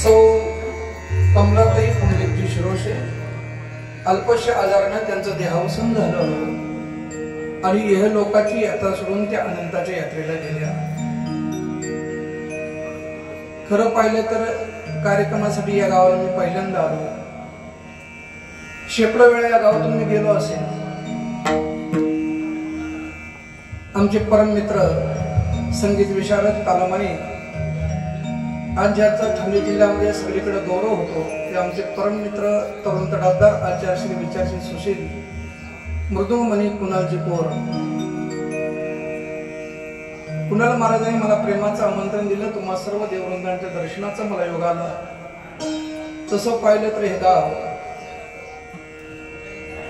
सौ कमलाताई पुंडलिकजी शिरोशे अल्पशा आजाराने त्यांचं देहावसन झालं आणि यह लोकाची यात्रा सोडून त्या अनंताच्या यात्रेला गेल्या। खरं पाहिलं तर कार्यक्रमासाठी या गावाला मी पहिल्यांदा आलो। शेकडो वेळा या गावातून मी गेलो असेल। आमचे परम मित्र संगीत विशारद तालमानी आज ज्याचा ठाणे जिल्ह्यामध्ये सगळीकडे गौरव होतो ते आमचे परम मित्र तरुण तडाखदार आचार्य श्री विचारश्री सुशील मृदुमणी कुणालजी पोर। कुणाल महाराजांनी मला प्रेमाचं आमंत्रण दिलं, तुम्हा सर्व देववृंदांच्या दर्शनाचा मला योग आला। तसं पाहिलं तर हे गाव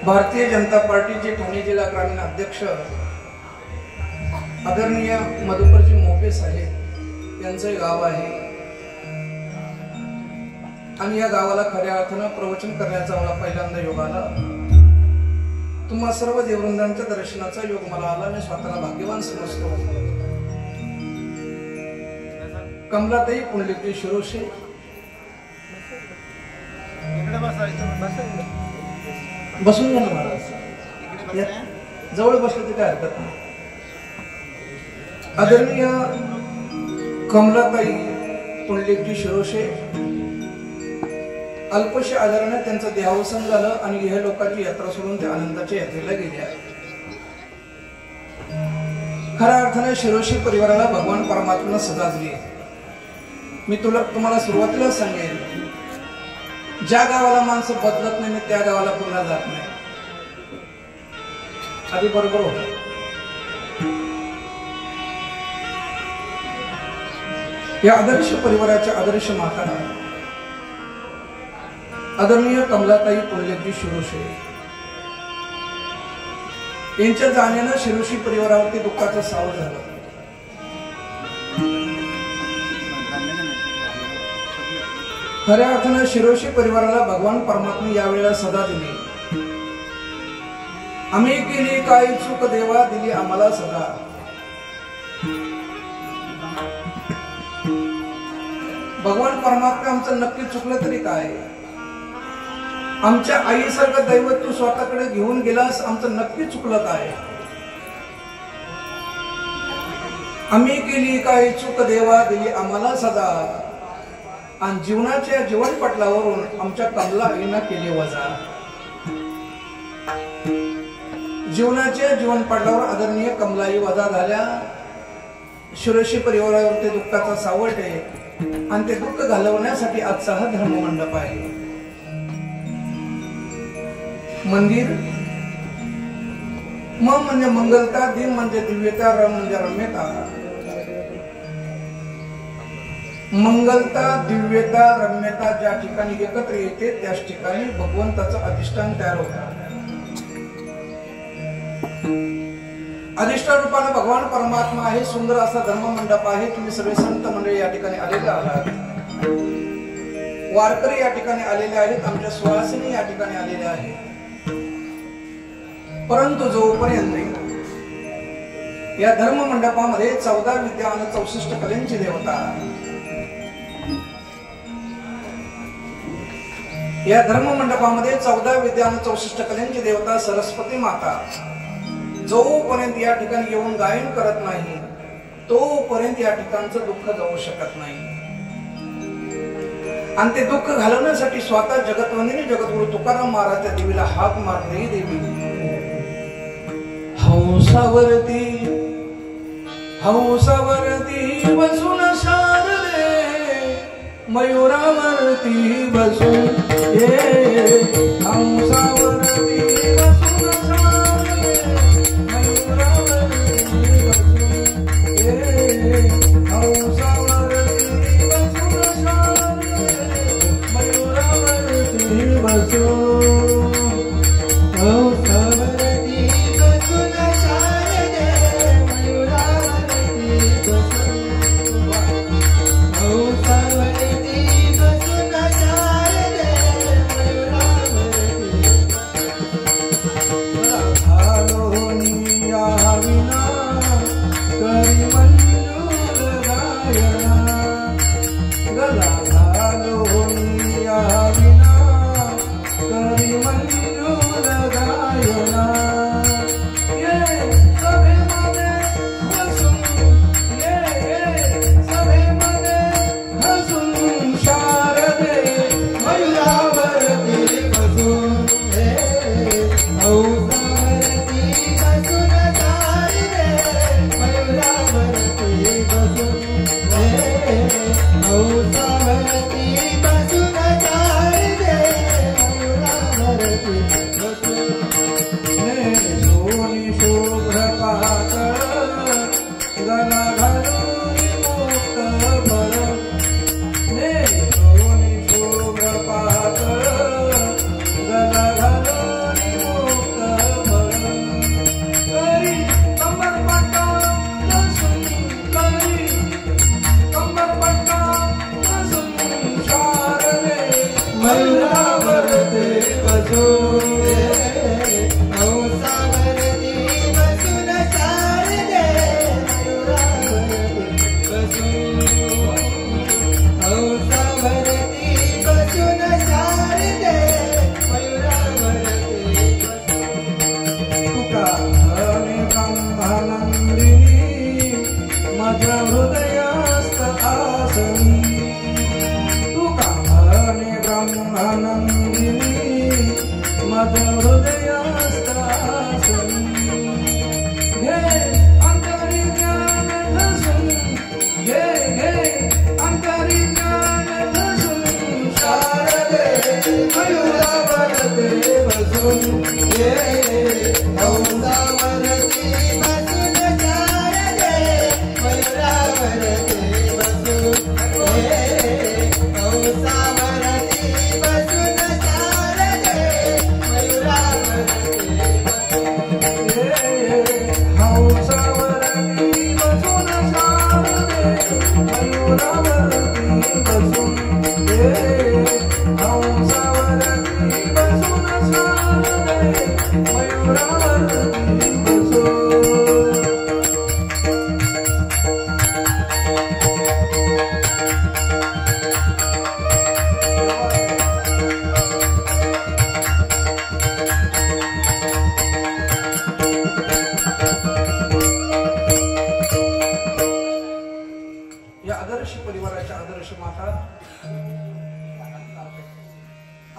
भारतीय जनता पार्टीचे ठाणे जिल्हा ग्रामीण अध्यक्ष आदरणीय मधुकरजी मोपे साहेब यांचं गाव आहे आणि या गावाला खऱ्या अर्थानं प्रवचन करण्याचा मला पहिल्यांदा योग आला। तुम्हा सर्व देववृंदांच्या दर्शनाचा योग मला आला। मी स्वतःला भाग्यवान समजतो। कमलाताई पुंडलिकजी शिरोशे बसून घ्या ना महाराज, जवळ बसले तर काय हरकत नाही। आदरणीय कमलाताई पुंडलिकजी शिरोशे अल्पशा आजाराने त्यांचं देहावसन झालं आणि यह लोकाची यात्रा सोडून त्या अनंताच्या यात्रेला गेल्या। खऱ्या अर्थाने शिरोशी परिवाराला भगवान परमात्म्याने सदा दिली। मी तुम्हाला सुरुवातीला सांगेन, ज्या गावाला माणसं बदलत नाही त्या गावाला पुन्हा जात नाही। आधी बरोबर होत। या आदर्श परिवाराच्या आदर्श माता आदरणीय कमलाताई पुंडलिकजी शिरोशे यांच्या जाण्यानं शिरोशी परिवारावरती दुःखाचं सावट झालं। खऱ्या अर्थानं शिरोशी परिवाराला भगवान परमात्मा यावेळेला सदा दिली। आम्ही केली काय चूक देवा दिली आम्हाला सदा। भगवान परमात्मा आमचं नक्की चुकलं तरी काय, आमच्या आईसारखं दैवत तू स्वतःकडे घेऊन गेलास, आमचं नक्की चुकलं काय। आम्ही केली काय चूक देवा दिली आम्हाला सदा आणि जीवनाच्या जीवन पटलावरून आमच्या कमला आईना केली वजा। जीवनाच्या जीवन पटलावर आदरणीय कमलाई वजा झाल्या। शिरोशी परिवारावरती दुःखाचा सावट आहे आणि ते दुःख घालवण्यासाठी आजचा हा धर्म मंडप आहे। मंदिर म म्हणजे मंगलता, दिन म्हणजे दिव्यता, रम म्हणजे रम्यता। मंगलता, दिव्यता, रम्यता ज्या ठिकाणी एकत्र येते त्याच ठिकाणी भगवंताचं अधिष्ठान तयार होतं। अधिष्ठान रूपाने भगवान परमात्मा आहे। सुंदर असा धर्म मंडप आहे। तुम्ही सगळे संत मंडळी या ठिकाणी आलेले आहात, वारकरी या ठिकाणी आलेले आहेत, आमच्या सुवासिनी या ठिकाणी आलेले आहेत। परंतु जोपर्यंत या धर्म मंडपामध्ये 14 विद्या आणि 64 कलेंची देवता, या धर्म मंडपामध्ये 14 विद्या आणि 64 कलेंची देवता सरस्वती माता जोपर्यंत या ठिकाणी येऊन गायन करत नाही तोपर्यंत या ठिकाणचं दुःख जाऊ शकत नाही। आणि ते दुःख घालवण्यासाठी स्वतः जगतवंदिनी जगद्गुरु तुकाराम महाराज त्या देवीला हाक मारते। देवी हंसावरती हंसावरती बसून शारदे, मयूरावरती बसून हंसावरती बसून शारदे, मयूरावरती बसून हंसावरती बसून शारदे, मयूरावरती बसून गला घालो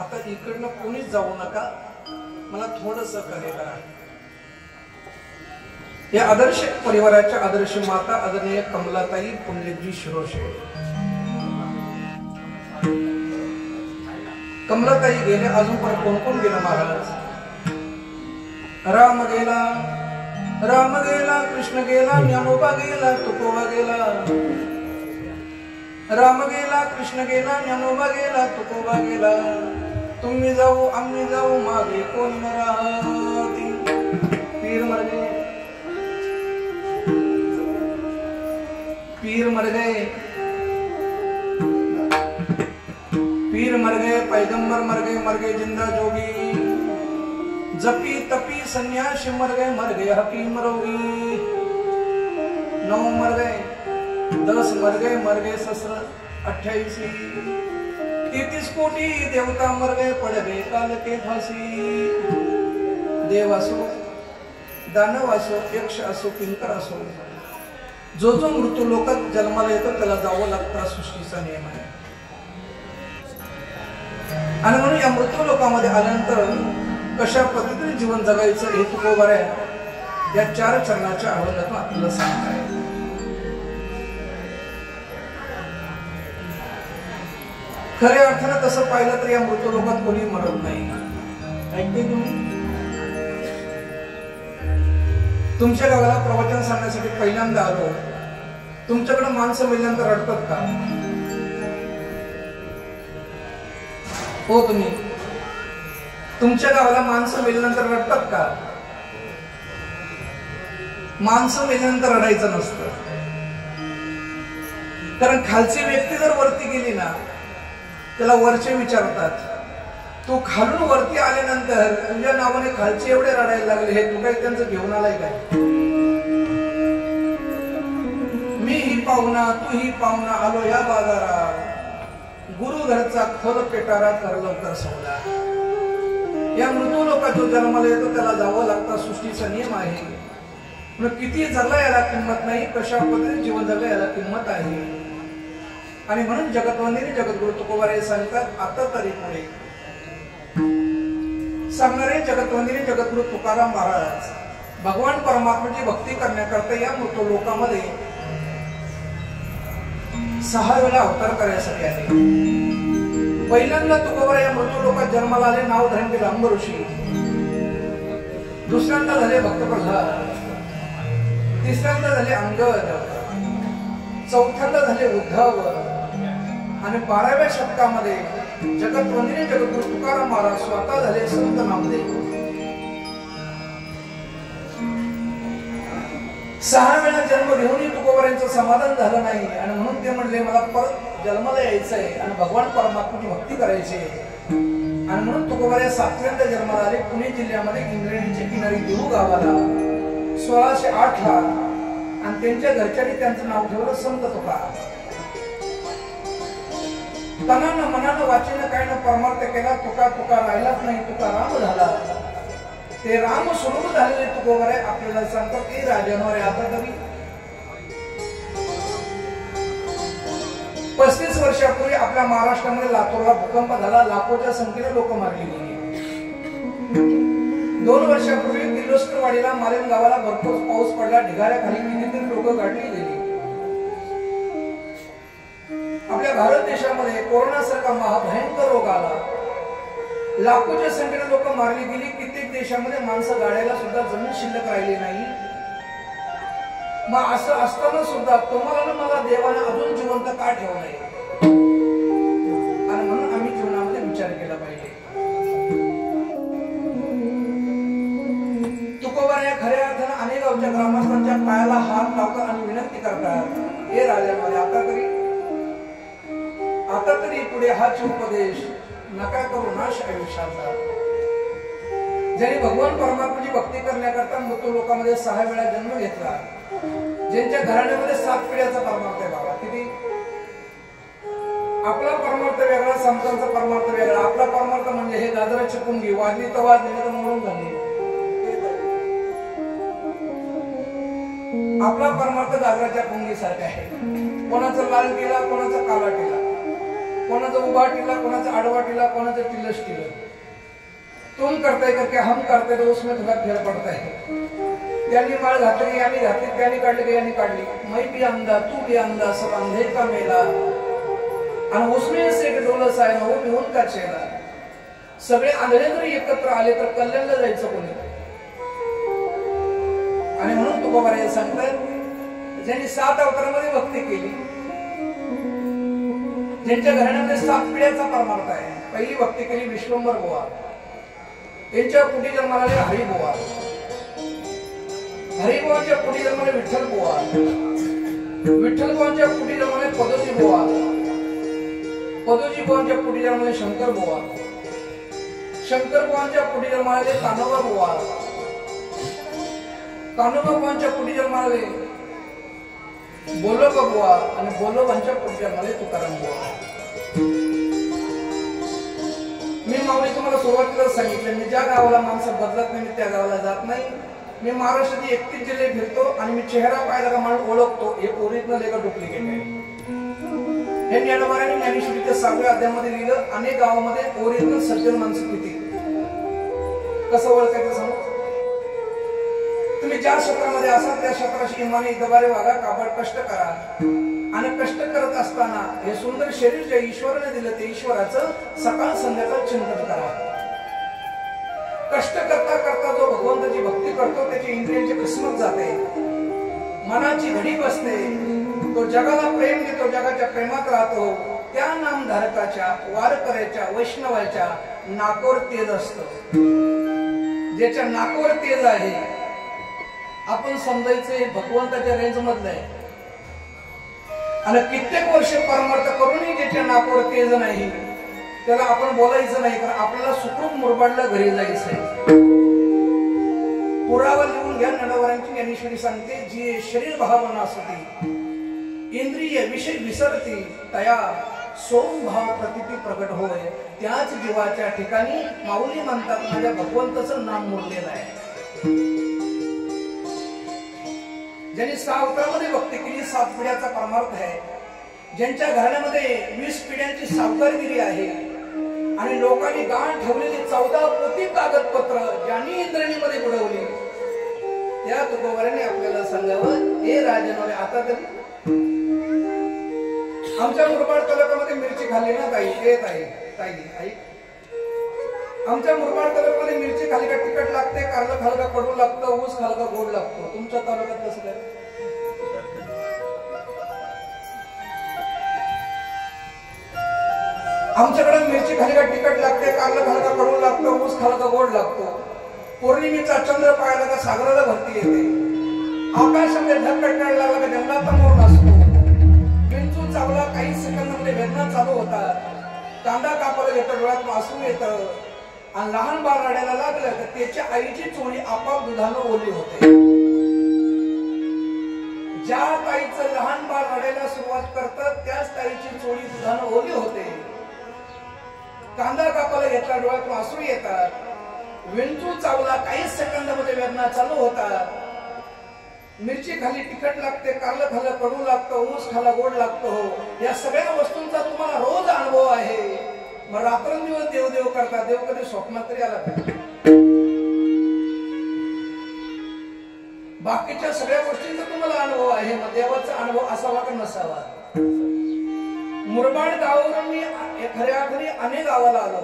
आता इकडनं कोणीच जाऊ नका, मला थोडस कार्य करा. या आदर्श परिवाराच्या आदर्श माता आदरणीय कमलाताई पुंडलिकजी शिरोशे. कमलाताई गेले, अजून पण कोण कोण गेलं महाराज? राम गेला, राम गेला, कृष्ण गेला, ज्ञानोबा गेला, तुकोबा गेला. राम गेला, कृष्ण गेला, ज्ञानोबा गेला, तुकोबा गेला. तुम्ही जाऊ आम्ही जाऊ, मागे कोण न राहती. पीर मर गए, पीर मर गए, पीर मर गए, पैगंबर मर गए जिंदा जोगी. जपी तपी सन्यासी मर गए हकीम रोगी. 9 मर गए, 10 मर गए सहस्र 28. 33 कोटी देवता मर गए, पड़ गए काल के फांसी. देव असो, दानव असो, यक्ष असो, किंकर असो, जो जो मृत्यू लोकात जन्माला येतो त्याला जावं लागतं, सृष्टीचा नियम आहे. आणि म्हणून या मृत्यू लोकांमध्ये आल्यानंतर कशा पद्धतीने जीवन जगायचं हे तुकोबा या 4 चरणाच्या अभंगातून आपल्याला सांगताय. खऱ्या अर्थानं तसं पाहिलं तर या मृत्यू लोकात कोणी मरत नाही. ऐकते तुम्ही? तुमच्या गावाला प्रवचन सांगण्यासाठी पहिल्यांदा आलो, तुमच्याकडे माणसं मेल्यानंतर रडतात का? हो, तुम्ही तुमच्या गावाला माणसं मेल्यानंतर रडतात का? माणसं मेल्यानंतर रडायचं नसतं, कारण खालची व्यक्ती जर वरती गेली ना त्याला वरचे विचारतात, तू खालून वरती आल्यानंतर तुझ्या नावाने खालचे एवढे रडायला लागले, हे तू काही त्यांचं घेऊन आलाय काय? मी ही पाहुणा तू ही पाहुणा, आलो या बाजारात, गुरु घरचा खोल पेटारा कर लवकर सवला. या मृत्यू लोकात जो जन्माला येतो त्याला जावं लागतं, सृष्टीचा नियम आहे. किती जगला याला किंमत नाही, कशा पद्धतीने जीवन जगला याला किंमत आहे. आणि म्हणून जगतवंदिनी जगद्गुरु तुकोबा सांगतात, आता तरी पुढे सांगणारे जगतवंदिनी जगद्गुरु तुकाराम महाराज भगवान परमात्म्याची भक्ती करण्याकरता या मृत्यू लोकांमध्ये 6 वेळा अवतार करण्यासाठी आले. पहिल्यांदा तुकोबा या मृत्यू लोकात जन्माला आले, नाव धारण केलं अंबऋषी. दुसऱ्यांदा झाले भक्त प्रल्हाद, तिसऱ्यांदा झाले अंगद, चौथ्यांदा झाले उद्धव, आणि 12व्या शतकामध्ये जगतवंदिनी जगद्गुरु तुकाराम महाराज स्वतः झाले संत नामदेव. 6 वेळा जन्म घेऊनही तुकोबा यांचं समाधान झालं नाही, आणि म्हणून ते म्हणले मला परत जन्माला यायचंय आणि भगवान परमात्म्याची भक्ती करायची. आणि म्हणून तुकोबा 7व्यांदा जन्माला आले पुणे जिल्ह्यामध्ये इंद्रायणीच्या किनारी देऊ गावाला 1608 ला. आणि त्यांच्या घरच्यांनी त्यांचं नाव ठेवलं संत तुकाराम. तनानं मनानं वाचेनं काय न परमार्थ केला, तुका तुका राहिलाच नाही, तुकाराम झाला. ते राम स्वरूप झालेले तुकोबरे आपल्याला सांगतात की राजांवर आता तरी 35 वर्षापूर्वी आपल्या महाराष्ट्रामध्ये लातूरला भूकंप झाला, लाखोच्या संख्येने लोक मारली गेली. 2 वर्षापूर्वी किर्लोस्करवाडीला मालेम गावाला भरपूर पाऊस पडला, ढिगाऱ्याखाली कितीतरी लोक गाडली गेली. आपल्या भारत देशामध्ये कोरोना सारखा महाभयंकर रोग आला, लाखोच्या संख्येने लोक मारली गेली. कित्येक देशामध्ये माणसं गाड्याला सुद्धा जमीन शिल्लक राहिली नाही. मग असं असताना सुद्धा तुम्हाला ना मला देवाने अजून जिवंत का ठेवू नये, आणि म्हणून आम्ही जीवनामध्ये विचार केला पाहिजे. तुकोबा या खऱ्या अर्थानं अनेक गावच्या ग्रामस्थांच्या पायाला हात लावतात आणि विनंती करतात, हे राजांमध्ये आता तरी पुढे हाच उपदेश नका करू नाश आयुष्याचा. ज्यांनी भगवान परमात्म्याची भक्ती करण्याकरता मृत्यू लोकांमध्ये 6 वेळा जन्म घेतला, ज्यांच्या घराण्यामध्ये 7 पिढ्याचा परमार्थ आहे. बाबा किती आपला परमार्थ वेगळा, समजांचा परमार्थ वेगळा. आपला परमार्थ म्हणजे हे गाजराची पुंगी वाजली तर वाजली तर म्हणून झाली. आपला परमार्थ गाजराच्या पुंगी सारखा आहे. कोणाचा लाल टिला, कोणाचा काला टिला, कोणाचा उभा टिला, कोणाचा आडवा टिला, कोणाचा टिलस टिल. तुम करते करके हम करते तो उसमें थोड़ा फेर पड़ता है. त्यांनी माळ घातली, यांनी घातली, त्यांनी काढली की यांनी काढली. मैं भी अंधा तू भी अंधा, सब अंधे का मेला, आणि उसमें से एक डोलस आहे ना, वो भी उनका चेला. सगळे आंधळे जरी एकत्र आले तर कल्याणला जायचं कोणी. आणि म्हणून तुकोबा सांगतात, ज्यांनी 7 अवतारामध्ये भक्ती केली, ज्यांच्या घराण्यामध्ये 7 पिढ्याचा परमार्थ आहे. पहिली भक्ती केली विश्वंभर बुवा, यांच्या पुढे जन्माला आले हरिबुवा, हरिबुवांच्या पुढे जन्माला विठ्ठल बुवा, विठ्ठल बुवांच्या पुढे जन्माला पदोजी बुवा, पदोजी बुवांच्या पुढे जन्माला शंकर बुवा, शंकर बुवांच्या पुढे जन्माला कान्होबा बुवा, कान्होबा बुवांच्या पुढे जन्माला बोलोबा बुवा, आणि बोलोबांच्या पुढे जन्माला तुकाराम बुवा. मी माऊली तुम्हाला सुरुवातीला सांगितलं, मी ज्या गावाला माणसं बदलत नाही मी त्या गावाला जात नाही. मी महाराष्ट्राचे 31 जिल्हे फिरतो आणि मी चेहरा पाहिला का माणूस ओळखतो हे ओरिजिनल आहे का डुप्लिकेट आहे. हे ज्ञानोबारांनी ज्ञानेश्वरीच्या 6व्या अध्यायामध्ये लिहिलं. अनेक गावामध्ये ओरिजिनल सज्जन माणसं किती, कसं ओळखायचं सांगू. तुम्ही ज्या क्षेत्रामध्ये असाल त्या क्षेत्राशी इमानी इतबारे वागा, काबाड कष्ट करा, आणि कष्ट करत असताना हे सुंदर शरीर जे ईश्वराने दिलं ते ईश्वराचं सकाळ संध्याकाळ चिंतन करा. कष्ट करता करता जो भगवंताची भक्ती करतो त्याची इंद्रियांची किस्मत जाते, मनाची घडी बसते, तो जगाला प्रेम देतो, जगाच्या प्रेमात राहतो. त्या नामधारकाच्या, वारकऱ्याच्या, वैष्णवाच्या नाकोर तेज असतं. ज्याच्या नाकोर तेज आहे आपण समजायचं भगवंताच्या रेंज मधलं आहे. आणि कित्येक वर्ष परमार्थ करूनही ज्याच्या नाकोर तेज नाही त्याला आपण बोलायचं नाही, कारण आपल्याला सुखरूप मुरबाडला घरी जायचंय. पुरावा लिहून घ्या. ज्ञानोबारांची ज्ञानेश्वरी सांगते, जी शरीर भावना असते, इंद्रिय विषय विसरती, तया सोम भाव प्रतिती प्रकट होय. त्याच जीवाच्या ठिकाणी माऊली म्हणतात माझ्या भगवंताचं नाम मुरलेलं आहे. ज्यांनी 6 अवतारामध्ये भक्ती केली, 7 पिढ्याचा परमार्थ आहे, ज्यांच्या घराण्यामध्ये 20 पिढ्यांची सावकारगिरी आहे, आणि लोकांनी गाण ठेवलेली 14 पोती कागदपत्र ज्यांनी इंद्रणीमध्ये बुडवली, त्या तुकोबारांनी आपल्याला सांगावं, हे राजनवरे आता तरी आमच्या मुरबाड तालुक्यामध्ये मिरची खाल्ली ना ताई, हे ताई ताई आई, आमच्या मुरबाड तालुक्यामध्ये मिरची खाली का तिखट लागते, कारलं खाल का कडू लागतं, ऊस खाल का गोड लागतो. तुमच्या तालुक्यात कसं काय? आमच्याकडे मिरची खाली का तिखट लागते, कारलं खाल का कडू लागतं, ऊस खाल का गोड लागतो. पौर्णिमेचा चंद्र पाहायला का सागराला भरती येते, आकाशामध्ये ढग कटकायला लागला का जंगलात मोर नसतो, विंचू चावला काही सेकंदामध्ये वेदना चालू होतात, कांदा कापायला येतं, डोळ्यात आसू येतं, आणि लहान बाळ रडायला लागलं तर त्याच्या आईची चोळी आपाप दुधानं ओली होते. ज्या ताईचं लहान बाळ रडायला सुरुवात करतात त्याच ताईची चोळी दुधानं ओली होते. कांदा कापायला घेतला, डोळ्यातून अश्रू येतात. विंचू चावला, काहीच सेकंदामध्ये वेदना चालू होतात. मिरची खाली तिखट लागते, कारलं खाल्लं कडू लागतं, ऊस खाला गोड लागतो. या सगळ्या वस्तूंचा तुम्हाला रोज अनुभव आहे. मग रात्रंदिवस देवदेव करता, देव कधी स्वप्नात तरी आला पाहिजे. बाकीच्या सगळ्या गोष्टींचा तुम्हाला अनुभव आहे, मग देवाचा अनुभव असावा का नसावा? मुरबाड गावावरून मी खऱ्या घरी अनेक गावाला आलो.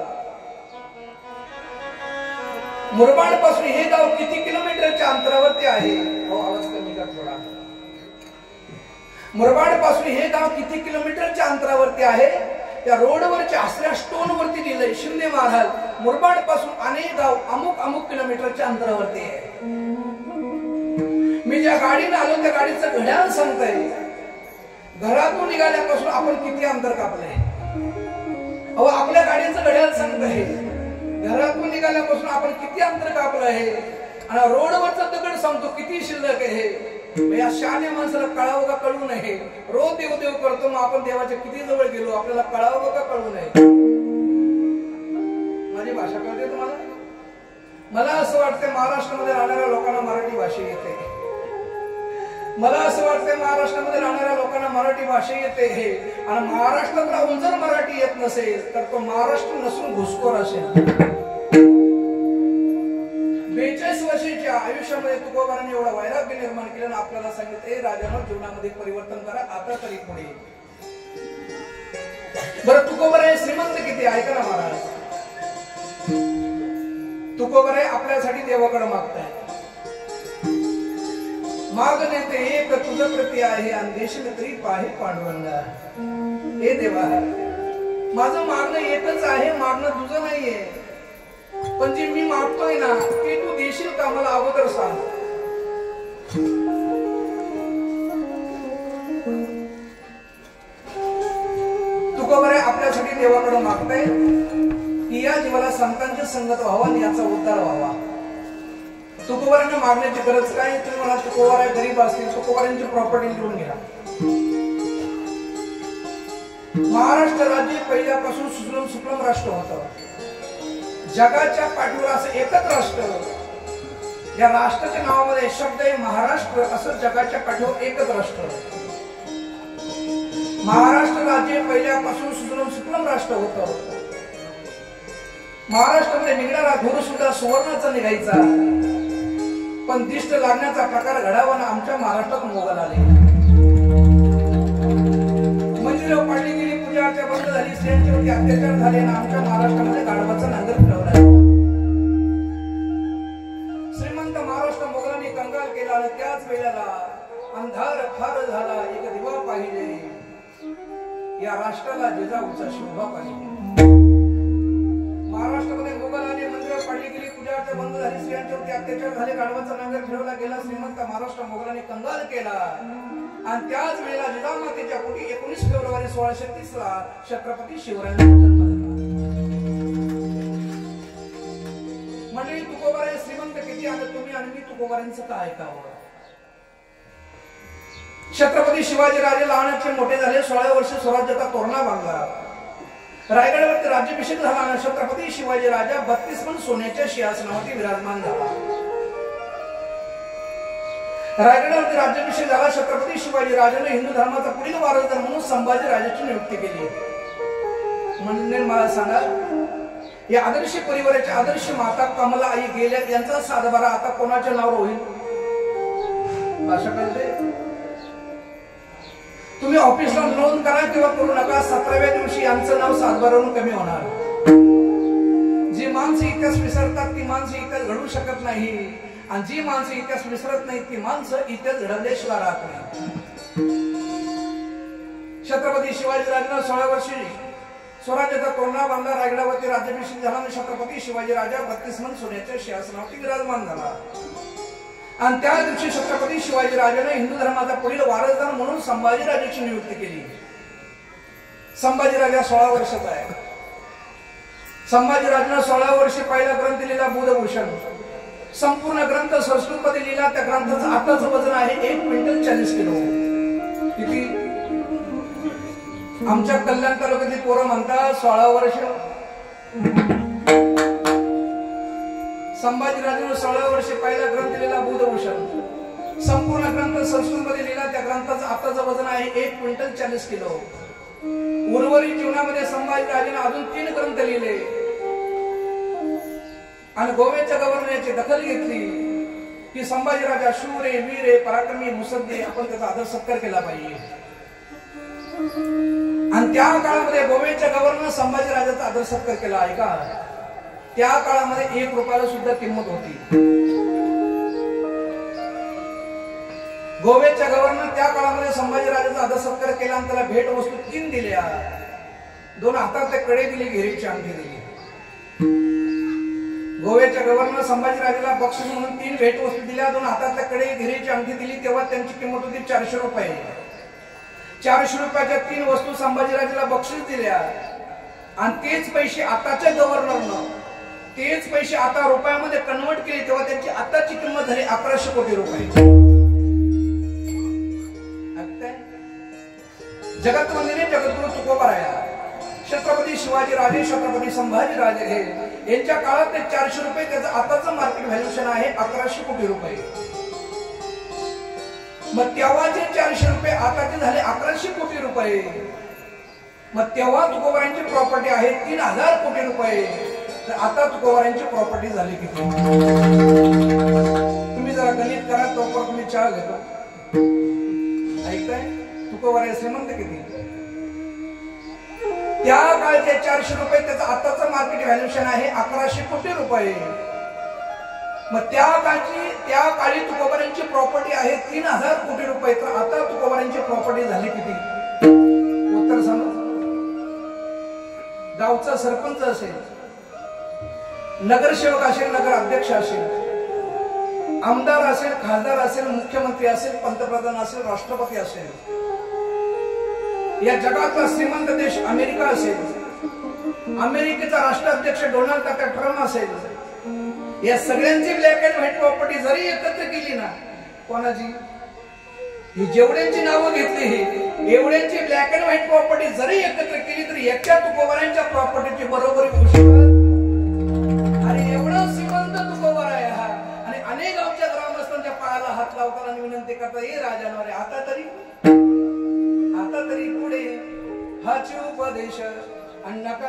मुरबाड पासून हे गाव किती किलोमीटरच्या अंतरावरती आहे? आवाज कमी कर थोडा. मुरबाड पासून हे गाव किती किलोमीटरच्या अंतरावरती आहे? त्या रोडवरच्या असल्या स्टोन वरती लिहिलंय शिंदे महाराज मुरबाड पासून अनेक गाव अमुक अमुक किलोमीटरच्या अंतरावरती आहे. मी ज्या गाडीने आलो त्या गाडीचं घड्याळ सांगतंय घरातून निघाल्यापासून आपण किती अंतर कापलंय. अहो आपल्या गाडीचं घड्याळ सांगतंय घरातून निघाल्यापासून आपण किती अंतर कापलं आहे. आणि रोडवरचा दगड सांगतो किती शिल्लक आहे. या शहाण्या माणसाला कळावं का कळू नये. रोज देवदेव करतो, मग आपण देवाच्या किती जवळ गेलो आपल्याला कळावं का कळू नये. माझी भाषा कळते तुम्हाला? मला असं वाटतं महाराष्ट्रामध्ये राहणाऱ्या लोकांना मराठी भाषा येते. मला असं वाटतंय महाराष्ट्रामध्ये राहणाऱ्या लोकांना मराठी भाषा येते हे. आणि महाराष्ट्रात राहून जर मराठी येत नसेल तर तो महाराष्ट्र नसून घुसखोर असेल. 42 वर्षाच्या आयुष्यामध्ये तुकोबारांनी एवढा वैराग्य निर्माण केलं आणि आपल्याला सांगितले राजांनो जीवनामध्ये परिवर्तन करा आता तरी पुढे. बरं तुकोबाराय श्रीमंत किती ऐका ना महाराज. तुकोबाराय आपल्यासाठी देवाकडे मागताय. मागणे ते एक तुझ प्रती आहे आणि देशील तरी पाहे पांडुरंगा. हे देवा माझं मागणं एकच आहे, मागणं तुझं नाहीये. पण जे मी मागतोय ना ते तू देशील का मला अगोदर सांग. तुकोबाराय आपल्यासाठी देवाकडे मागताय की या जीवाला संतांची संगत व्हावा आणि याचा उद्धार व्हावा. तुकोबारांना मागण्याची गरज काय? तुम्ही मला तुकोबाराय गरीब असतील तुकोबारांची प्रॉपर्टी लिहून घ्या. महाराष्ट्र राज्य पहिल्यापासून सुजलम सुफलम राष्ट्र होतं. जगाच्या पाठीवर असं एकच राष्ट्र, या राष्ट्राच्या नावामध्ये शब्द आहे महाराष्ट्र. असं जगाच्या पाठीवर एकच राष्ट्र. महाराष्ट्र राज्य पहिल्यापासून सुजलम सुफलम राष्ट्र होतं. महाराष्ट्रामध्ये निघणारा धूर सुद्धा सुवर्णाचा निघायचा. पण दिष्ट लागण्याचा प्रकार घडावा ना आमच्या महाराष्ट्रात मोगल आले. मंदिरं पाडली गेली, पूजा अर्चा बंद झाली, स्त्रियांच्यावरती अत्याचार झाले ना आमच्या महाराष्ट्रामध्ये गाढवाचा नांगर फिरवला. श्रीमंत महाराष्ट्र मोगलांनी कंगाल केला आणि त्याच वेळेला अंधार फार झाला एक दिवा पाहिजे. या राष्ट्राला जिजाऊचा शोभा पाहिजे. महाराष्ट्रामध्ये मोगल आले, मंदिरं पाडली गेली, पूजा अर्चा बंद झाली, स्त्रियांच्यावरती अत्याचार झाले, गाढवाचा नांगर फिरवला गेला. श्रीमंत महाराष्ट्र मोगलांनी कंगाल केला आणि त्याच वेळेला जिजामातेच्या पोटी 19 फेब्रुवारी 1630 ला छत्रपती शिवरायांचा जन्म झाला. मंडळी तुकोबाराय श्रीमंत किती आणि तुम्ही आणि मी तुकोबारांचं काय ऐकावं. छत्रपती शिवाजी राजे लहानाचे मोठे झाले. 16 वर्ष स्वराज्याचा तोरणा बांधला. रायगडावरती राज्याभिषेक झाला आणि छत्रपती शिवाजी राजा 32 पण सोन्याच्या सिंहासनावरती विराजमान झाला. रायगडावरती राज्याभिषेक झाला. छत्रपती शिवाजी राजाने हिंदू धर्माचा पुढील वारसदार म्हणून संभाजी राजाची नियुक्ती केली. म्हणजे मला सांगा या आदर्श परिवाराच्या आदर्श माता कमला आई गेल्या यांचा सातबारा आता कोणाच्या नावावर होईल? भाषा कळते? तुम्ही ऑफिसला नोंद करा किंवा करू नका, 17व्या दिवशी यांचं नाव सातबारावरून कमी होणार. जी माणसं इतिहास विसरतात ती माणसं इतिहास घडू शकत नाही आणि जी माणसं इतिहास विसरत नाही ती माणसं इतिहास घडवल्याशिवाय राहत नाही. छत्रपती शिवाजी राजांना 16 वर्षी स्वराज्याचा तोरणा बांधला. रायगडावरती राज्याभिषेक झाला आणि छत्रपती शिवाजी राजा 32 मन सोन्याच्या सिंहासनावरती विराजमान झाला. आणि त्या दिवशी छत्रपती शिवाजी राजाने हिंदू धर्माचा पुढील वारसदार म्हणून संभाजी राजाची नियुक्ती केली. संभाजी राजा 16 वर्षाचा आहे. संभाजी राजाने 16 वर्षे पहिला ग्रंथ लिहिला बुधभूषण. संपूर्ण ग्रंथ संस्कृत मध्ये लिहिला. त्या ग्रंथाचं आताचं वजन आहे 1 क्विंटल 40 किलो. किती? आमच्या कल्याण तालुक्यातली पोरं म्हणतात 16 वर्ष संभाजीराजांनी 16 वर्ष पहिला ग्रंथ लिहिला बुधभूषण. संपूर्ण ग्रंथ संस्कृत मध्ये लिहिला. त्या ग्रंथाचं आताचं वजन आहे 1 क्विंटल 40 किलो. उर्वरित जीवनामध्ये संभाजीराजांनी अजून 3 ग्रंथ लिहिले आणि गोव्याच्या गव्हर्नरची दखल घेतली की संभाजीराजा शूर आहे, वीर आहे, पराक्रमी, मुत्सद्दी, आपण त्याचा आदर सत्कार केला पाहिजे. आणि त्या काळामध्ये गोव्याच्या गव्हर्नर संभाजीराजाचा आदर सत्कार केला आहे का? त्या काळामध्ये 1 रुपयाला सुद्धा किंमत होती. गोव्याच्या गव्हर्नर त्या काळामध्ये संभाजीराजाचा आदर सत्कार केला आणि त्याला भेट वस्तू 3 दिल्या. 2 हातात कडे दिली, घेरीची अंगठी दिली. गोव्याच्या गव्हर्नर संभाजीराजाला बक्षीस म्हणून 3 भेट वस्तू दिल्या, 2 हातातल्या कडे, घेरीची अंगठी दिली. तेव्हा त्यांची किंमत होती 400 रुपये. 400 रुपयाच्या 3 वस्तू संभाजीराजाला बक्षीस दिल्या आणि तेच पैसे आताच्या गव्हर्नरनं तेच पैसे आता रुपयामध्ये कन्वर्ट केले. तेव्हा त्यांची आताची किंमत झाली 1100 कोटी रुपये. जगतवंदिनी जगद्गुरु तुकोबाराया छत्रपती शिवाजी राजे, छत्रपती संभाजी राजे हे यांच्या काळात ते 400 रुपये, त्याचं आताचं मार्केट व्हॅल्युएशन आहे 1100 कोटी रुपये. मग तेव्हाचे 400 रुपये आताचे झाले 1100 कोटी रुपये. मग तेव्हा तुकोबारांची प्रॉपर्टी आहे 3000 कोटी रुपये. तर आता तुकोबारांची प्रॉपर्टी झाली किती? तुम्ही जरा गणित करा, तोपर्यंत तुम्ही चहा घेतो. ऐकताय? तुकोबारा श्रीमंत किती? त्या काळचे 400 रुपये, त्याचं आताचं मार्केट व्हॅल्युएशन आहे 1100 कोटी रुपये. मग त्या काळी तुकोबारांची प्रॉपर्टी आहे 3000 कोटी रुपये. तर आता तुकोबारांची प्रॉपर्टी झाली किती? उत्तर सांगा. गावचा सरपंच असेल, नगरसेवक असेल, नगर अध्यक्ष असेल, आमदार असेल, खासदार असेल, मुख्यमंत्री असेल, पंतप्रधान असेल, राष्ट्रपती असेल, या जगातला श्रीमंत देश अमेरिका असेल, अमेरिकेचा राष्ट्राध्यक्ष डोनाल्ड ट्रम्प असेल, या सगळ्यांची ब्लॅक अँड व्हाईट प्रॉपर्टी जरी एकत्र केली ना, कोणाची? ही जेवढ्यांची नावं घेतली, ही एवढ्यांची ब्लॅक अँड व्हाईट प्रॉपर्टी जरी एकत्र केली तरी एकट्या तुकोबारांच्या प्रॉपर्टीची बरोबरी होऊ शकत. आणि एवढं श्रीमंत तुकोबार आहे हा. आणि अनेक गावच्या ग्रामस्थांच्या पायाला हात लावताना विनंती करता, हे राजांवर आता तरी पुढे हाच उपदेश आणि नका